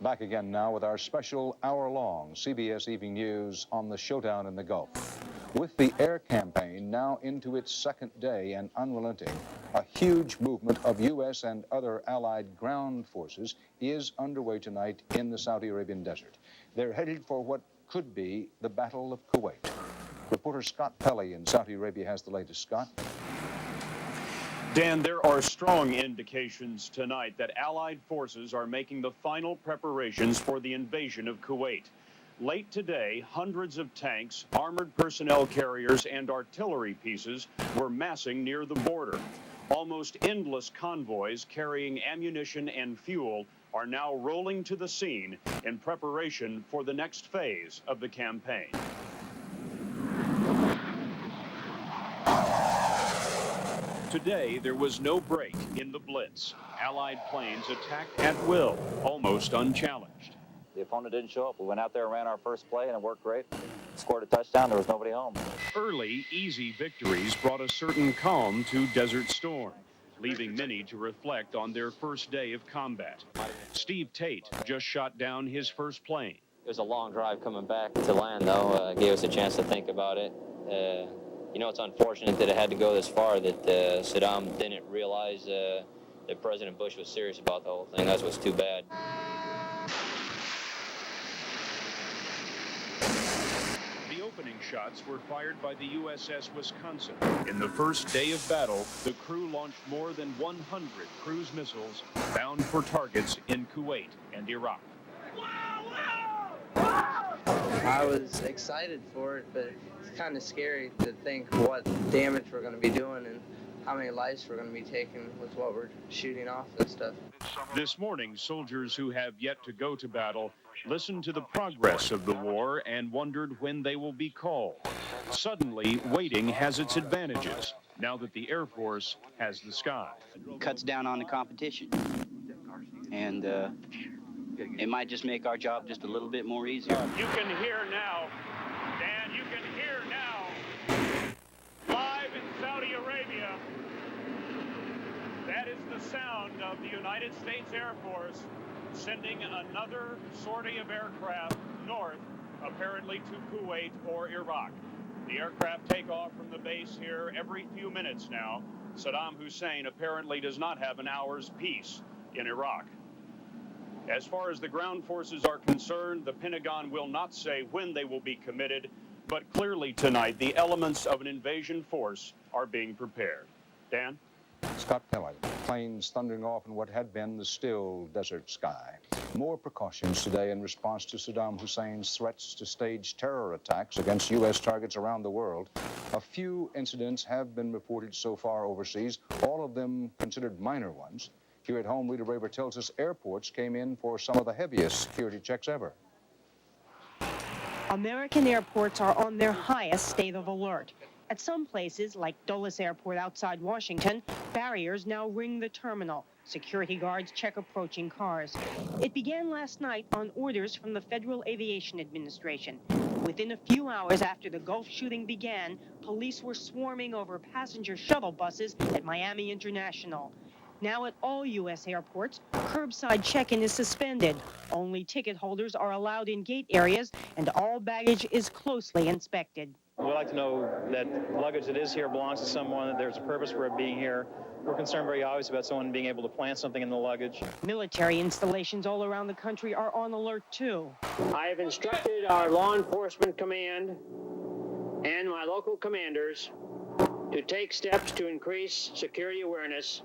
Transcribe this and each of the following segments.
Back again now with our special hour-long CBS Evening News on the showdown in the Gulf. With the air campaign now into its second day and unrelenting, a huge movement of U.S. and other allied ground forces is underway tonight in the Saudi Arabian desert. They're headed for what could be the Battle of Kuwait. Reporter Scott Pelley in Saudi Arabia has the latest. Scott? Dan, there are strong indications tonight that Allied forces are making the final preparations for the invasion of Kuwait. Late today, hundreds of tanks, armored personnel carriers, and artillery pieces were massing near the border. Almost endless convoys carrying ammunition and fuel are now rolling to the scene in preparation for the next phase of the campaign. Today, there was no break in the blitz. Allied planes attacked at will, almost unchallenged. The opponent didn't show up. We went out there and ran our first play, and it worked great. Scored a touchdown. There was nobody home. Early, easy victories brought a certain calm to Desert Storm, leaving many to reflect on their first day of combat. Steve Tate just shot down his first plane. It was a long drive coming back to land, though. Gave us a chance to think about it. You know, it's unfortunate that it had to go this far, that Saddam didn't realize that President Bush was serious about the whole thing. That's what's too bad. The opening shots were fired by the USS Wisconsin. In the first day of battle, the crew launched more than 100 cruise missiles bound for targets in Kuwait and Iraq. I was excited for it, but it's kind of scary to think what damage we're going to be doing and how many lives we're going to be taking with what we're shooting off and stuff. This morning, soldiers who have yet to go to battle listened to the progress of the war and wondered when they will be called. Suddenly, waiting has its advantages, now that the Air Force has the sky. Cuts down on the competition, and it might just make our job just a little bit more easier. You can hear now, Dan, you can hear now, live in Saudi Arabia. That is the sound of the United States Air Force sending another sortie of aircraft north, apparently to Kuwait or Iraq. The aircraft take off from the base here every few minutes now. Saddam Hussein apparently does not have an hour's peace in Iraq. As far as the ground forces are concerned, the Pentagon will not say when they will be committed, but clearly tonight the elements of an invasion force are being prepared. Dan? Scott Pelley. Planes thundering off in what had been the still desert sky. More precautions today in response to Saddam Hussein's threats to stage terror attacks against U.S. targets around the world. A few incidents have been reported so far overseas, all of them considered minor ones. Here at home, Rita Raver tells us airports came in for some of the heaviest security checks ever. American airports are on their highest state of alert. At some places, like Dulles Airport outside Washington, barriers now ring the terminal. Security guards check approaching cars. It began last night on orders from the Federal Aviation Administration. Within a few hours after the Gulf shooting began, police were swarming over passenger shuttle buses at Miami International. Now at all U.S. airports, curbside check-in is suspended. Only ticket holders are allowed in gate areas, and all baggage is closely inspected. We like to know that luggage that is here belongs to someone, that there's a purpose for it being here. We're concerned very obviously about someone being able to plant something in the luggage. Military installations all around the country are on alert, too. I have instructed our law enforcement command and my local commanders to take steps to increase security awareness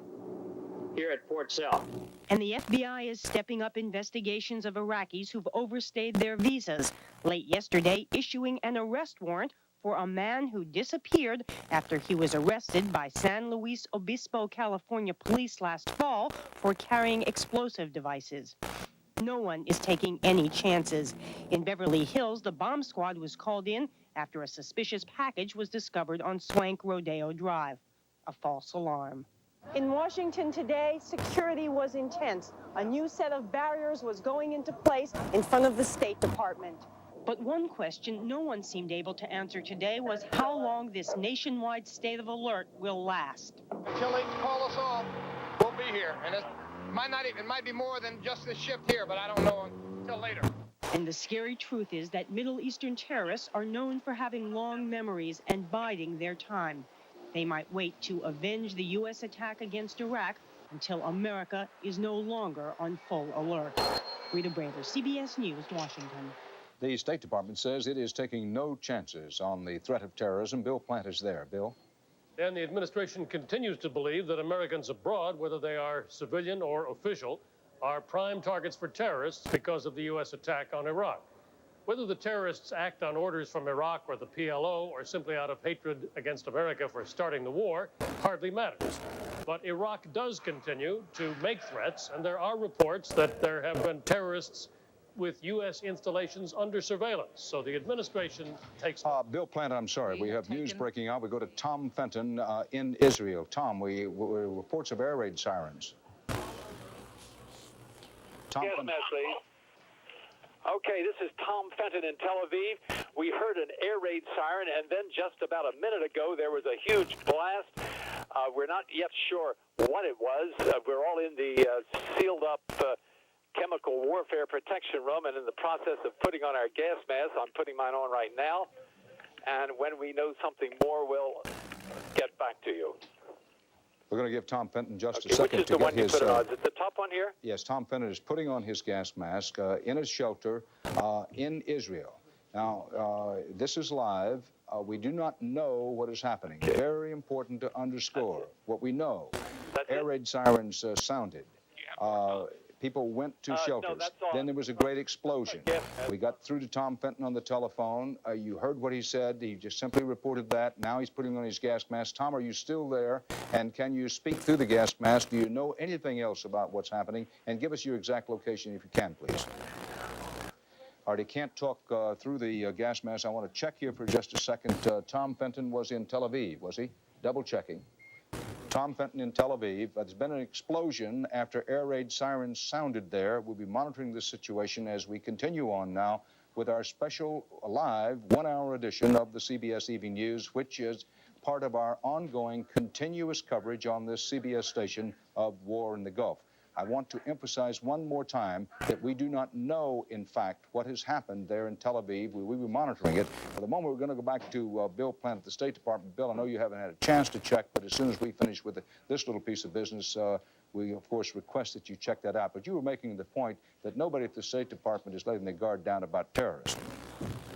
here at Port South. And the FBI is stepping up investigations of Iraqis who've overstayed their visas. Late yesterday, issuing an arrest warrant for a man who disappeared after he was arrested by San Luis Obispo, California police last fall for carrying explosive devices. No one is taking any chances. In Beverly Hills, the bomb squad was called in after a suspicious package was discovered on Swank Rodeo Drive. A false alarm. In Washington today, security was intense. A new set of barriers was going into place in front of the State Department. But one question no one seemed able to answer today was how long this nationwide state of alert will last. Until they call us off, we'll be here. And It might be more than just this shift here, but I don't know until later. And the scary truth is that Middle Eastern terrorists are known for having long memories and biding their time. They might wait to avenge the U.S. attack against Iraq until America is no longer on full alert. Rita Braver, CBS News, Washington. The State Department says it is taking no chances on the threat of terrorism. Bill Plant is there. Bill? And the administration continues to believe that Americans abroad, whether they are civilian or official, are prime targets for terrorists because of the U.S. attack on Iraq. Whether the terrorists act on orders from Iraq or the PLO or simply out of hatred against America for starting the war hardly matters. But Iraq does continue to make threats, and there are reports that there have been terrorists with U.S. installations under surveillance. So the administration takes... Bill Plant, I'm sorry. We have news breaking out. We go to Tom Fenton in Israel. Tom, we reports of air raid sirens. Tom yes, Fenton. Nestle. Okay, this is Tom Fenton in Tel Aviv. We heard an air raid siren, and then just about a minute ago, there was a huge blast. We're not yet sure what it was. We're all in the sealed-up chemical warfare protection room and in the process of putting on our gas masks. I'm putting mine on right now. And when we know something more, we'll get back to you. We're going to give Tom Fenton just Okay, a second which is to the get one you his... put it on? Is it the top one here? Yes, Tom Fenton is putting on his gas mask in a shelter in Israel. Now, this is live. We do not know what is happening. Okay. Very important to underscore what we know. That's Air raid sirens sounded. People went to shelters. that's all. Then there was a great explosion. We got through to Tom Fenton on the telephone. You heard what he said. He just simply reported that. Now he's putting on his gas mask. Tom, are you still there? And can you speak through the gas mask? Do you know anything else about what's happening? And give us your exact location if you can, please. All right, he can't talk through the gas mask. I want to check here for just a second. Tom Fenton was in Tel Aviv, was he? Double checking. Tom Fenton in Tel Aviv. There's been an explosion after air raid sirens sounded there. We'll be monitoring this situation as we continue on now with our special live one-hour edition of the CBS Evening News, which is part of our ongoing continuous coverage on this CBS station of war in the Gulf. I want to emphasize one more time that we do not know, in fact, what has happened there in Tel Aviv. We will be monitoring it. For the moment, we're going to go back to Bill Plant at the State Department. Bill, I know you haven't had a chance to check, but as soon as we finish with this little piece of business, we, of course, request that you check that out. But you were making the point that nobody at the State Department is letting their guard down about terrorists.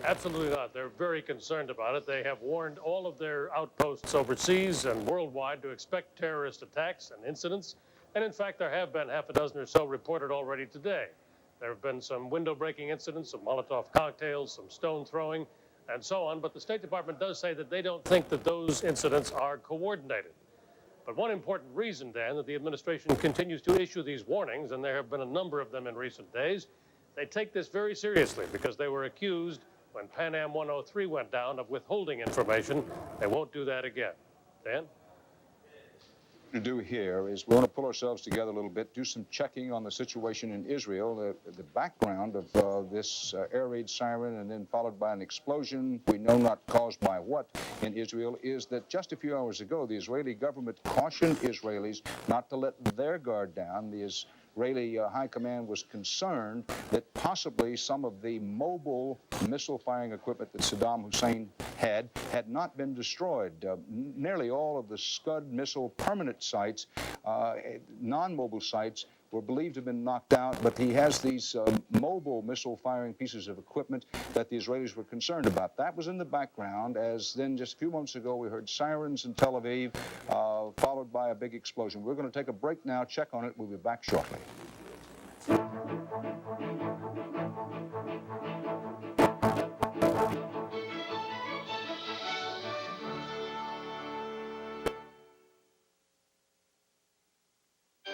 Absolutely not. They're very concerned about it. They have warned all of their outposts overseas and worldwide to expect terrorist attacks and incidents. And in fact, there have been half a dozen or so reported already today. There have been some window-breaking incidents, some Molotov cocktails, some stone throwing, and so on. But the State Department does say that they don't think that those incidents are coordinated. But one important reason, Dan, that the administration continues to issue these warnings, and there have been a number of them in recent days, they take this very seriously because they were accused when Pan Am 103 went down of withholding information. They won't do that again. Dan? To do here is we want to pull ourselves together a little bit, do some checking on the situation in Israel, the background of this air raid siren, and then followed by an explosion, we know not caused by what, in Israel, is that just a few hours ago, the Israeli government cautioned Israelis not to let their guard down. The Israeli High Command was concerned that possibly some of the mobile missile-firing equipment that Saddam Hussein had not been destroyed. Nearly all of the Scud missile permanent sites, non-mobile sites, were believed to have been knocked out, but he has these mobile missile-firing pieces of equipment that the Israelis were concerned about. That was in the background, as then just a few months ago we heard sirens in Tel Aviv, followed by a big explosion. We're going to take a break now, check on it. We'll be back shortly.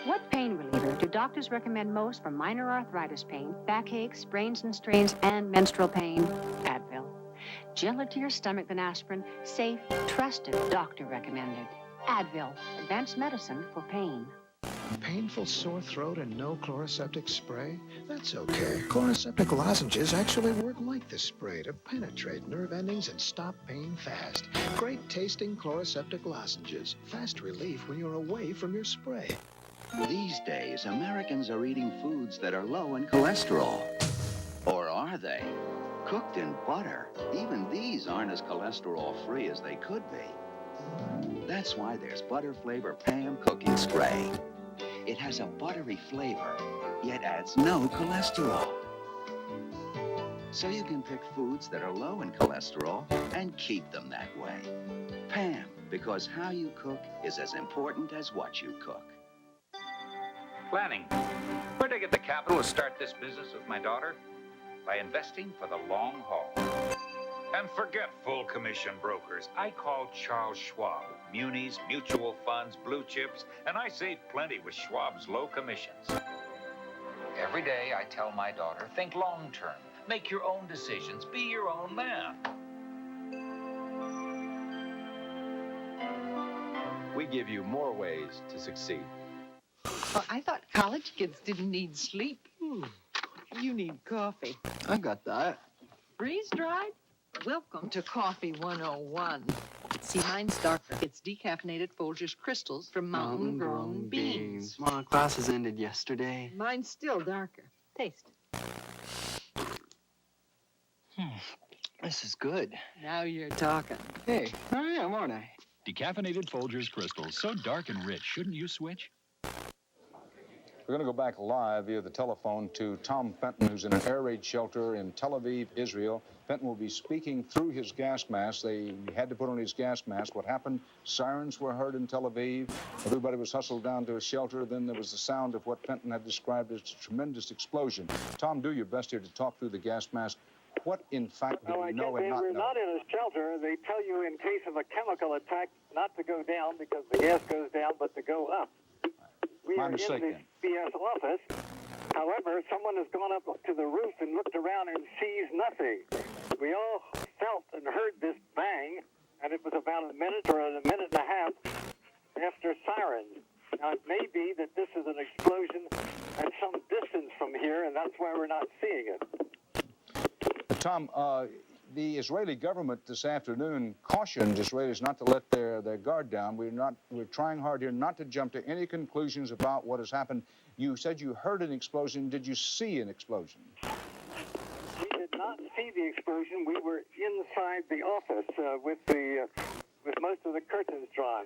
What pain reliever do doctors recommend most for minor arthritis pain, backaches, sprains and strains, and menstrual pain? Advil. Gentler to your stomach than aspirin, safe, trusted, doctor recommended. Advil, advanced medicine for pain. Painful sore throat and no chloroseptic spray? That's okay. Chloroseptic lozenges actually work like the spray to penetrate nerve endings and stop pain fast. Great tasting chloroseptic lozenges. Fast relief when you're away from your spray. These days, Americans are eating foods that are low in cholesterol. Or are they? Cooked in butter. Even these aren't as cholesterol-free as they could be. That's why there's Butter Flavor Pam Cooking Spray. It has a buttery flavor, yet adds no cholesterol. So you can pick foods that are low in cholesterol and keep them that way. Pam, because how you cook is as important as what you cook. Planning. Where'd I get the capital to start this business with my daughter? By investing for the long haul. And forget full commission brokers. I called Charles Schwab. Munis, mutual funds, blue chips, and I saved plenty with Schwab's low commissions. Every day I tell my daughter, think long term. Make your own decisions. Be your own man. We give you more ways to succeed. Well, I thought college kids didn't need sleep. You need coffee. I got that. Freeze-dried? Welcome to Coffee 101. See, mine's darker. It's decaffeinated Folgers crystals from mountain-grown beans. My classes ended yesterday. Mine's still darker. Taste. This is good. Now you're talking. Hey, I am, aren't I? Decaffeinated Folgers crystals, so dark and rich. Shouldn't you switch? We're going to go back live via the telephone to Tom Fenton, who's in an air raid shelter in Tel Aviv, Israel. Fenton will be speaking through his gas mask. They had to put on his gas mask. What happened? Sirens were heard in Tel Aviv. Everybody was hustled down to a shelter. Then there was the sound of what Fenton had described as a tremendous explosion. Tom, do your best here to talk through the gas mask. What, in fact, do we know and not know? We're not in a shelter. They tell you in case of a chemical attack not to go down because the gas goes down, but to go up. We are in the CBS office. However, someone has gone up to the roof and looked around and sees nothing. We all felt and heard this bang, and it was about a minute or a minute and a half after sirens. Now, it may be that this is an explosion at some distance from here, and that's why we're not seeing it. Tom, the Israeli government this afternoon cautioned Israelis not to let their guard down. We're trying hard here not to jump to any conclusions about what has happened. You said you heard an explosion. Did you see an explosion? We did not see the explosion. We were inside the office with most of the curtains drawn.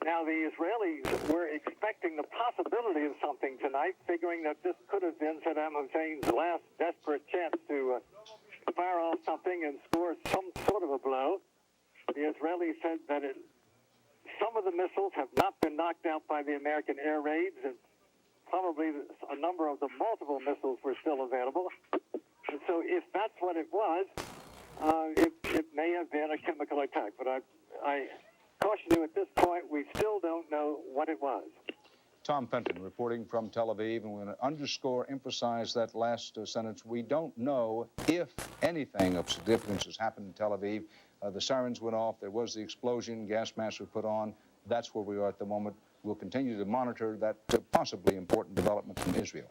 Now, the Israelis were expecting the possibility of something tonight, figuring that this could have been Saddam Hussein's last desperate chance to fire off something and score some sort of a blow. The Israelis said that some of the missiles have not been knocked out by the American air raids, and probably a number of the multiple missiles were still available. And so if that's what it was, it may have been a chemical attack. But I caution you at this point, we still don't know what it was. Tom Fenton reporting from Tel Aviv, and we're going to emphasize that last sentence. We don't know if anything of significance has happened in Tel Aviv. The sirens went off. There was the explosion. Gas masks were put on. That's where we are at the moment. We'll continue to monitor that possibly important development in Israel.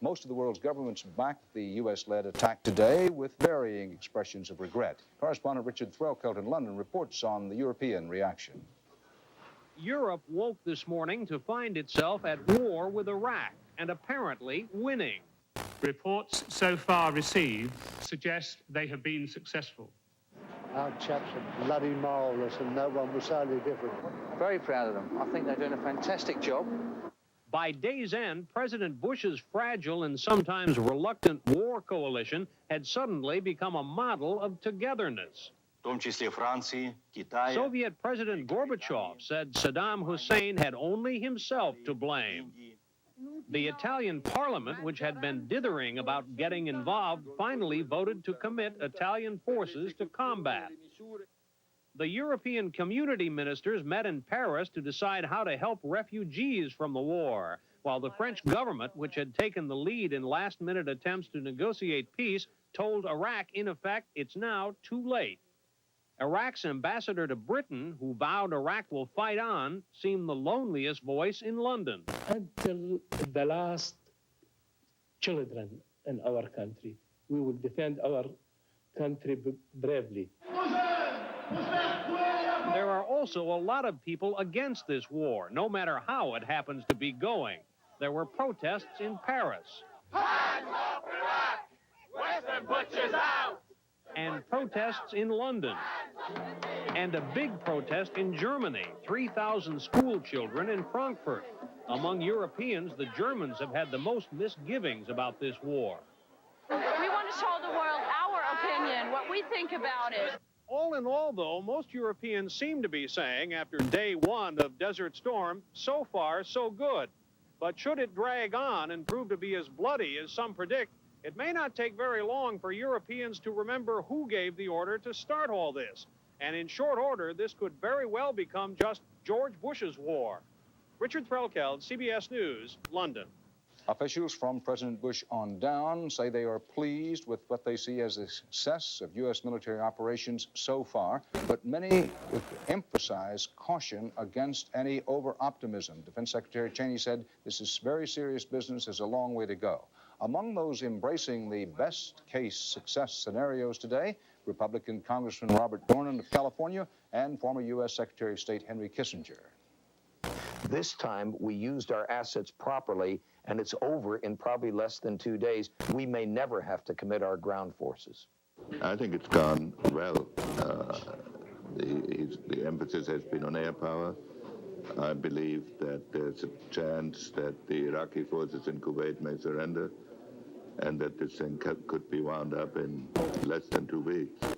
Most of the world's governments backed the U.S.-led attack today with varying expressions of regret. Correspondent Richard Threlkeld in London reports on the European reaction. Europe woke this morning to find itself at war with Iraq and apparently winning. Reports so far received suggest they have been successful. Our chaps are bloody marvellous and no one was totally different. Very proud of them. I think they're doing a fantastic job. By day's end, President Bush's fragile and sometimes reluctant war coalition had suddenly become a model of togetherness. Soviet President Gorbachev said Saddam Hussein had only himself to blame. The Italian parliament, which had been dithering about getting involved, finally voted to commit Italian forces to combat. The European community ministers met in Paris to decide how to help refugees from the war, while the French government, which had taken the lead in last-minute attempts to negotiate peace, told Iraq, in effect, it's now too late. Iraq's ambassador to Britain, who vowed Iraq will fight on, seemed the loneliest voice in London. Until the last children in our country, we will defend our country bravely. There are also a lot of people against this war, no matter how it happens to be going. There were protests in Paris. Hands off Iraq! Western butchers out! And protests in London. And a big protest in Germany, 3,000 school children in Frankfurt. Among Europeans, the Germans have had the most misgivings about this war. We want to show the world our opinion, what we think about it. All in all, though, most Europeans seem to be saying, after day one of Desert Storm, so far, so good. But should it drag on and prove to be as bloody as some predict, it may not take very long for Europeans to remember who gave the order to start all this. And in short order, this could very well become just George Bush's war. Richard Threlkeld, CBS News, London. Officials from President Bush on down say they are pleased with what they see as the success of U.S. military operations so far, but many emphasize caution against any over-optimism. Defense Secretary Cheney said this is very serious business, has a long way to go. Among those embracing the best-case success scenarios today, Republican Congressman Robert Dornan of California and former U.S. Secretary of State Henry Kissinger. This time, we used our assets properly, and it's over in probably less than 2 days. We may never have to commit our ground forces. I think it's gone well. The emphasis has been on air power. I believe that there's a chance that the Iraqi forces in Kuwait may surrender, and that this thing could be wound up in less than 2 weeks.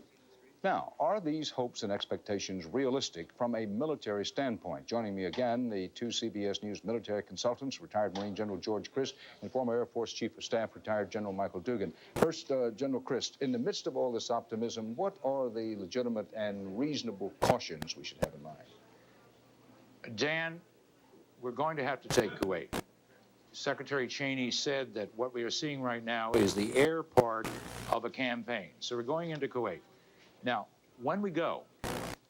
Now, are these hopes and expectations realistic from a military standpoint? Joining me again, the two CBS News military consultants, retired Marine General George Christ and former Air Force Chief of Staff, retired General Michael Dugan. First, General Christ, in the midst of all this optimism, what are the legitimate and reasonable cautions we should have in mind? Dan, we're going to have to take Kuwait. Secretary Cheney said that what we are seeing right now is the air part of a campaign. So we're going into Kuwait. Now, when we go,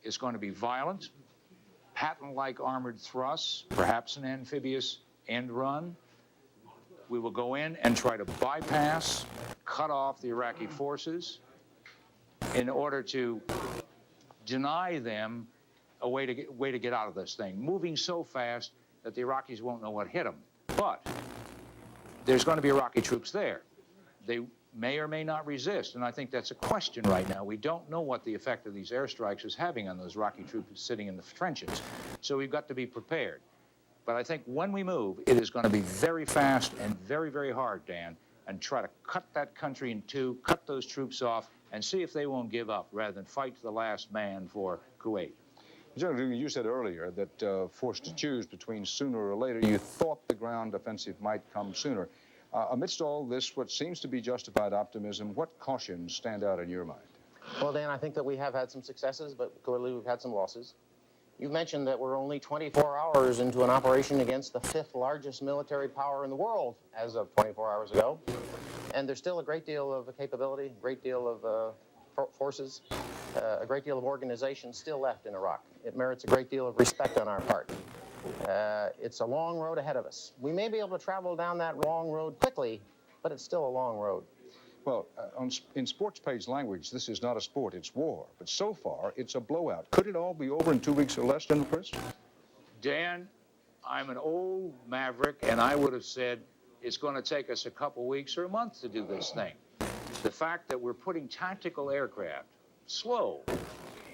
it's going to be violent, Patton-like armored thrusts, perhaps an amphibious end run. We will go in and try to bypass, cut off the Iraqi forces in order to deny them a way to get out of this thing, moving so fast that the Iraqis won't know what hit them. But there's going to be Iraqi troops there. They may or may not resist, and I think that's a question right now. We don't know what the effect of these airstrikes is having on those Iraqi troops sitting in the trenches, so we've got to be prepared. But I think when we move, it is going to be very fast and very, very hard, Dan, and try to cut that country in two, cut those troops off, and see if they won't give up rather than fight to the last man for Kuwait. General, you said earlier that forced to choose between sooner or later, you thought the ground offensive might come sooner. Amidst all this, what seems to be justified optimism, what cautions stand out in your mind? Well, Dan, I think that we have had some successes, but clearly we've had some losses. You mentioned that we're only 24 hours into an operation against the 5th largest military power in the world as of 24 hours ago. And there's still a great deal of capability, a great deal of forces, a great deal of organization still left in Iraq. It merits a great deal of respect on our part. It's a long road ahead of us. We may be able to travel down that long road quickly, but it's still a long road. Well, in sports page language, this is not a sport, it's war. But so far, it's a blowout. Could it all be over in 2 weeks or less, General Chris? Dan, I'm an old maverick, and I would have said it's going to take us a couple weeks or a month to do this thing. The fact that we're putting tactical aircraft, slow,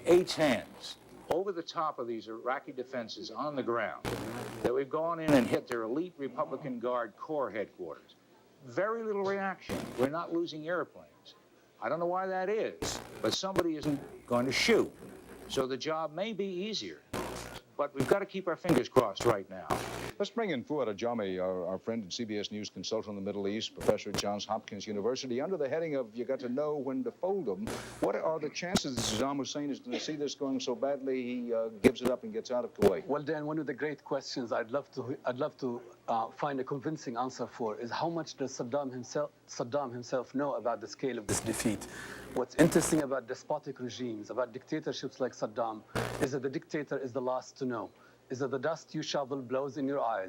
A-10s, over the top of these Iraqi defenses on the ground, that we've gone in and hit their elite Republican Guard Corps headquarters. Very little reaction. We're not losing airplanes. I don't know why that is, but somebody isn't going to shoot. So the job may be easier, but we've got to keep our fingers crossed right now. Let's bring in Fuad Ajami, our friend and CBS News consultant on the Middle East, professor at Johns Hopkins University. Under the heading of You Got to Know When to Fold Them, what are the chances that Saddam Hussein is going to see this going so badly he gives it up and gets out of Kuwait? Well, Dan, one of the great questions I'd love to find a convincing answer for is how much does Saddam himself know about the scale of this defeat? What's interesting about despotic regimes, about dictatorships like Saddam, is that the dictator is the last to know. Is that the dust you shovel blows in your eyes.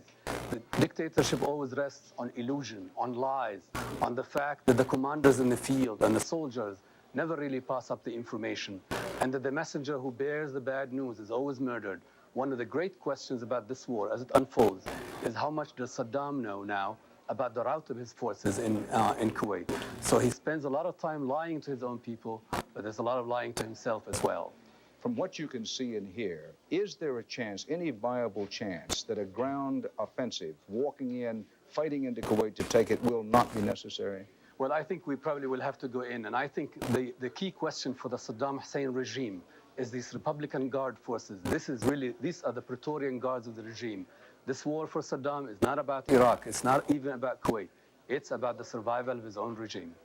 The dictatorship always rests on illusion, on lies, on the fact that the commanders in the field and the soldiers never really pass up the information, and that the messenger who bears the bad news is always murdered. One of the great questions about this war as it unfolds is how much does Saddam know now about the rout of his forces in Kuwait. So he spends a lot of time lying to his own people, but there's a lot of lying to himself as well. From what you can see and hear, is there a chance, any viable chance, that a ground offensive, walking in, fighting into Kuwait to take it, will not be necessary? Well, I think we probably will have to go in, and I think the key question for the Saddam Hussein regime is these Republican Guard forces. These are the Praetorian Guards of the regime. This war for Saddam is not about Iraq. It's not even about Kuwait. It's about the survival of his own regime.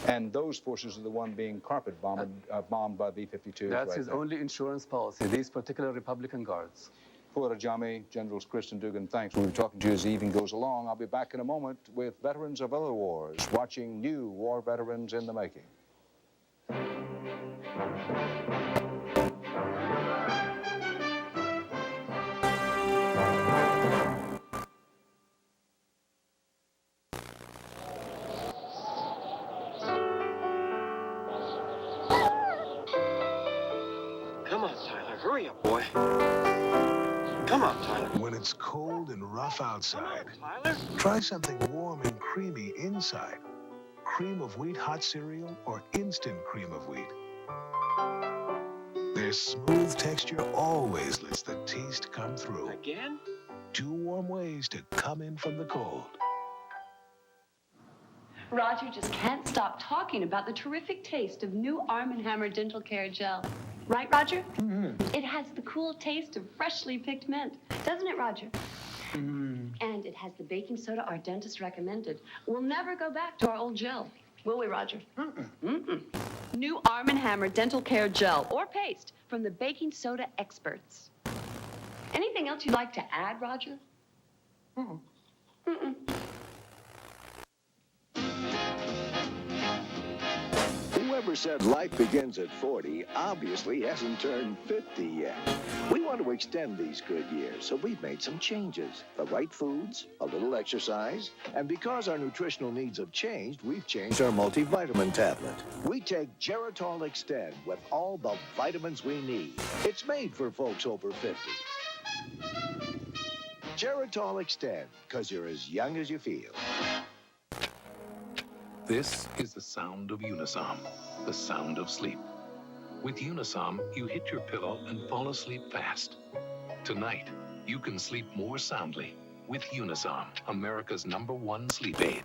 And those forces are the one being carpet bombed by B-52s. That's his only insurance policy, these particular Republican Guards. Fuad Ajami, Generals Kristen Dugan, thanks. We'll be talking to you as the evening goes along. I'll be back in a moment with veterans of other wars, watching new war veterans in the making. Come on, Tyler. Hurry up, boy. Come on, Tyler. When it's cold and rough outside, Tyler. try something warm and creamy inside. Cream of wheat hot cereal or instant cream of wheat. Their smooth texture always lets the taste come through. Again? 2 warm ways to come in from the cold. Roger just can't stop talking about the terrific taste of new Arm & Hammer Dental Care Gel. Right, Roger? Mm-hmm. It has the cool taste of freshly picked mint. Doesn't it, Roger? Mm. And it has the baking soda our dentist recommended. We'll never go back to our old gel. Will we, Roger? Mm-mm. Mm-mm. New Arm & Hammer Dental Care Gel or paste from the baking soda experts. Anything else you'd like to add, Roger? Mm-mm. Mm-mm. Whoever said life begins at 40 obviously hasn't turned 50 yet. We want to extend these good years, so we've made some changes. The right foods, a little exercise, and because our nutritional needs have changed, we've changed our multivitamin tablet. We take Geritol Extend with all the vitamins we need. It's made for folks over 50. Geritol Extend, because you're as young as you feel. This is the sound of Unisom, the sound of sleep. With Unisom, you hit your pillow and fall asleep fast. Tonight, you can sleep more soundly with Unisom, America's #1 sleep aid.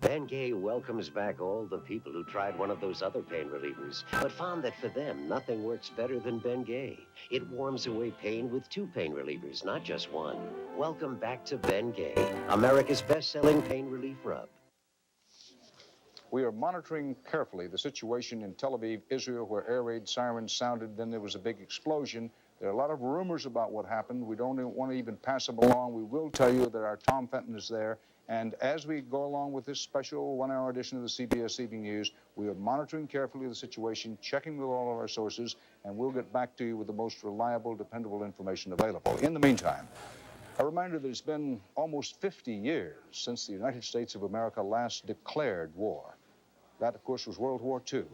Bengay welcomes back all the people who tried one of those other pain relievers, but found that for them, nothing works better than Bengay. It warms away pain with 2 pain relievers, not just 1. Welcome back to Bengay, America's best-selling pain relief rub. We are monitoring carefully the situation in Tel Aviv, Israel, where air raid sirens sounded. Then there was a big explosion. There are a lot of rumors about what happened. We don't want to even pass them along. We will tell you that our Tom Fenton is there. And as we go along with this special 1-hour edition of the CBS Evening News, we are monitoring carefully the situation, checking with all of our sources, and we'll get back to you with the most reliable, dependable information available. In the meantime, a reminder that it's been almost 50 years since the United States of America last declared war. That, of course, was World War II.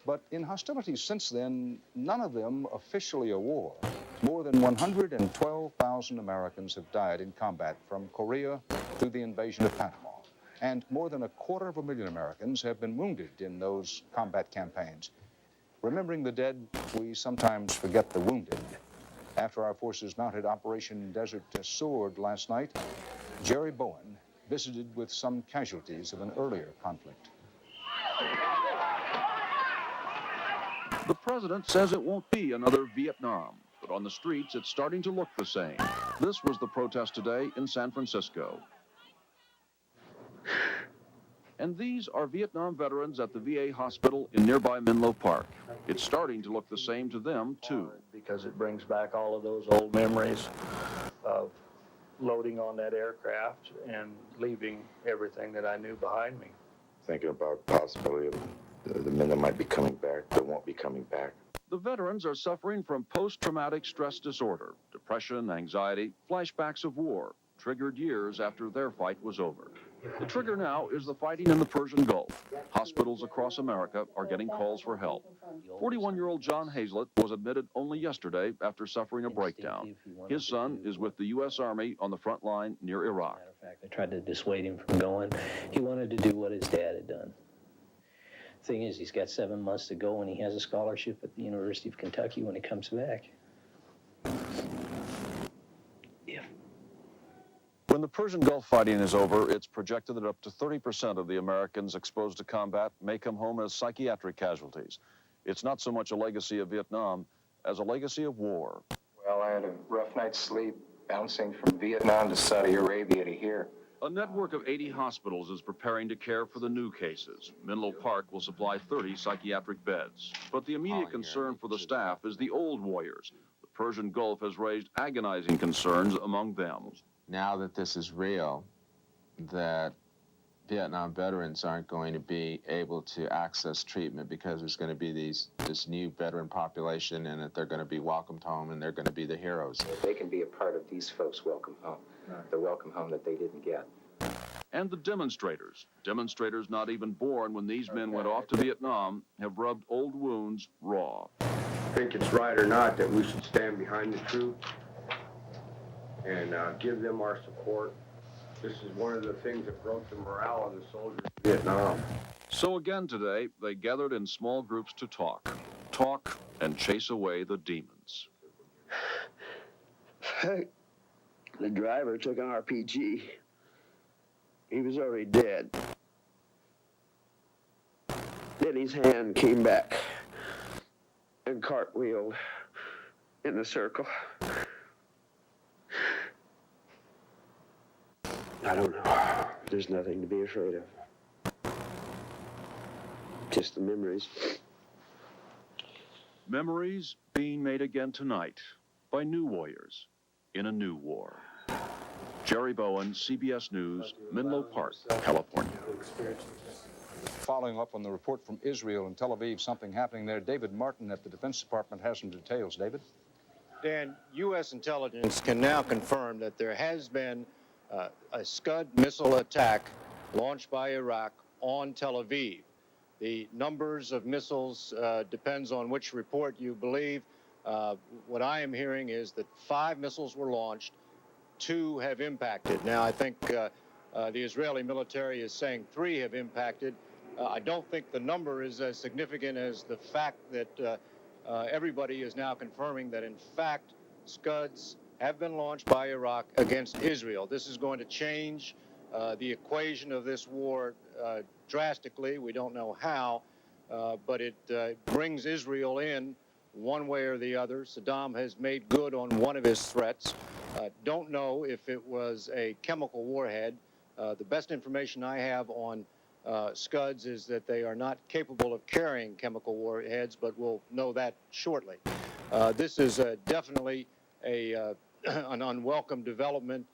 But in hostilities since then, none of them officially a war. More than 112,000 Americans have died in combat from Korea through the invasion of Panama. And more than 250,000 Americans have been wounded in those combat campaigns. Remembering the dead, we sometimes forget the wounded. After our forces mounted Operation Desert Sword last night, Jerry Bowen visited with some casualties of an earlier conflict. The president says it won't be another Vietnam, but on the streets it's starting to look the same. This was the protest today in San Francisco. And these are Vietnam veterans at the VA hospital in nearby Menlo Park. It's starting to look the same to them, too. Because it brings back all of those old memories of loading on that aircraft and leaving everything that I knew behind me. Thinking about the possibility of the men that might be coming back, that won't be coming back. The veterans are suffering from post-traumatic stress disorder, depression, anxiety, flashbacks of war, triggered years after their fight was over. The trigger now is the fighting in the Persian Gulf. Hospitals across America are getting calls for help. 41-year-old John Hazlett was admitted only yesterday after suffering a breakdown. His son is with the U.S. Army on the front line near Iraq. Matter of fact, I tried to dissuade him from going. He wanted to do what his dad had done. Thing is, he's got 7 months to go, and he has a scholarship at the University of Kentucky when he comes back. When the Persian Gulf fighting is over, it's projected that up to 30% of the Americans exposed to combat may come home as psychiatric casualties. It's not so much a legacy of Vietnam as a legacy of war. Well, I had a rough night's sleep bouncing from Vietnam to Saudi Arabia to here. A network of 80 hospitals is preparing to care for the new cases. Menlo Park will supply 30 psychiatric beds. But the immediate concern for the staff is the old warriors. The Persian Gulf has raised agonizing concerns among them. Now that this is real, that Vietnam veterans aren't going to be able to access treatment because there's going to be this new veteran population, and that they're going to be welcomed home and they're going to be the heroes. They can be a part of these folks' welcome home, the welcome home that they didn't get. And the demonstrators not even born when these men went off to Vietnam, have rubbed old wounds raw. I think it's right or not that we should stand behind the troops and give them our support. This is one of the things that broke the morale of the soldiers in Vietnam. So again today, they gathered in small groups to talk and chase away the demons. The driver took an RPG. He was already dead. Then his hand came back and cartwheeled in the circle. I don't know. There's nothing to be afraid of. Just the memories. Memories being made again tonight by new warriors in a new war. Jerry Bowen, CBS News, Menlo Park, California. Following up on the report from Israel and Tel Aviv, something happening there. David Martin at the Defense Department has some details. David? Dan, U.S. intelligence can now confirm that there has been a Scud missile attack launched by Iraq on Tel Aviv. The numbers of missiles depends on which report you believe. What I am hearing is that 5 missiles were launched, 2 have impacted. Now, I think the Israeli military is saying 3 have impacted. I don't think the number is as significant as the fact that everybody is now confirming that, in fact, Scuds have been launched by Iraq against Israel. This is going to change the equation of this war drastically. We don't know how, but it brings Israel in one way or the other. Saddam has made good on one of his threats. Don't know if it was a chemical warhead. The best information I have on Scuds is that they are not capable of carrying chemical warheads, but we'll know that shortly. This is definitely an unwelcome development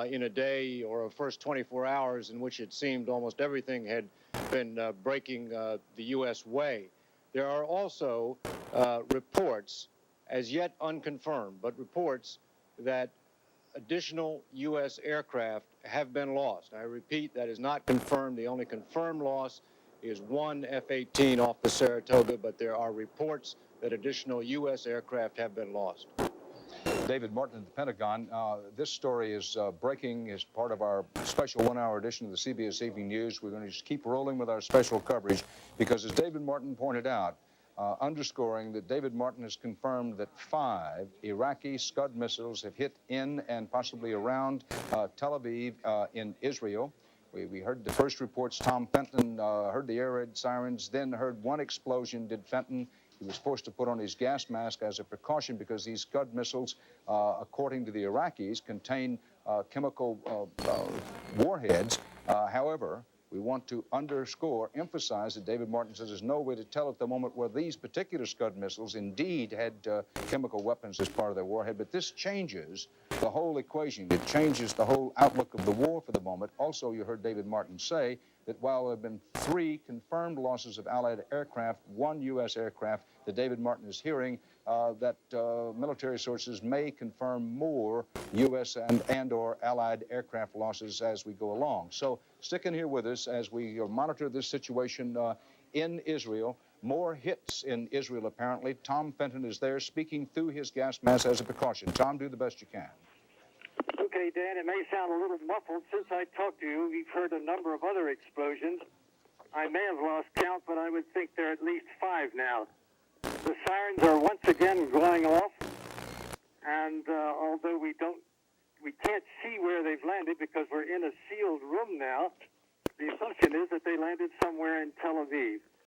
in a day or a first 24 hours in which it seemed almost everything had been breaking the U.S. way. There are also reports, as yet unconfirmed, but reports that additional U.S. aircraft have been lost. I repeat, that is not confirmed. The only confirmed loss is 1 F-18 off the Saratoga, but there are reports that additional U.S. aircraft have been lost. David Martin at the Pentagon. This story is breaking as part of our special 1-hour edition of the CBS Evening News. We're going to just keep rolling with our special coverage because, as David Martin pointed out, underscoring that David Martin has confirmed that 5 Iraqi Scud missiles have hit in and possibly around Tel Aviv in Israel. We heard the first reports. Tom Fenton heard the air raid sirens, then heard 1 explosion. Did Fenton. He was forced to put on his gas mask as a precaution because these Scud missiles, according to the Iraqis, contain chemical warheads. However, we want to underscore, emphasize that David Martin says there's no way to tell at the moment whether these particular Scud missiles indeed had chemical weapons as part of their warhead. But this changes the whole equation. It changes the whole outlook of the war for the moment. Also, you heard David Martin say that while there have been 3 confirmed losses of Allied aircraft, 1 U.S. aircraft, that David Martin is hearing that military sources may confirm more U.S. and or Allied aircraft losses as we go along. So Stick in here with us as we monitor this situation in Israel. More hits in Israel, apparently. Tom Fenton is there speaking through his gas mask as a precaution. Tom, do the best you can. Okay, Dan, it may sound a little muffled. Since I talked to you, we've heard a number of other explosions. I may have lost count, but I would think there are at least 5 now. The sirens are once again going off, and although we can't see where they've landed because we're in a sealed room now, the assumption is that they landed somewhere in Tel Aviv.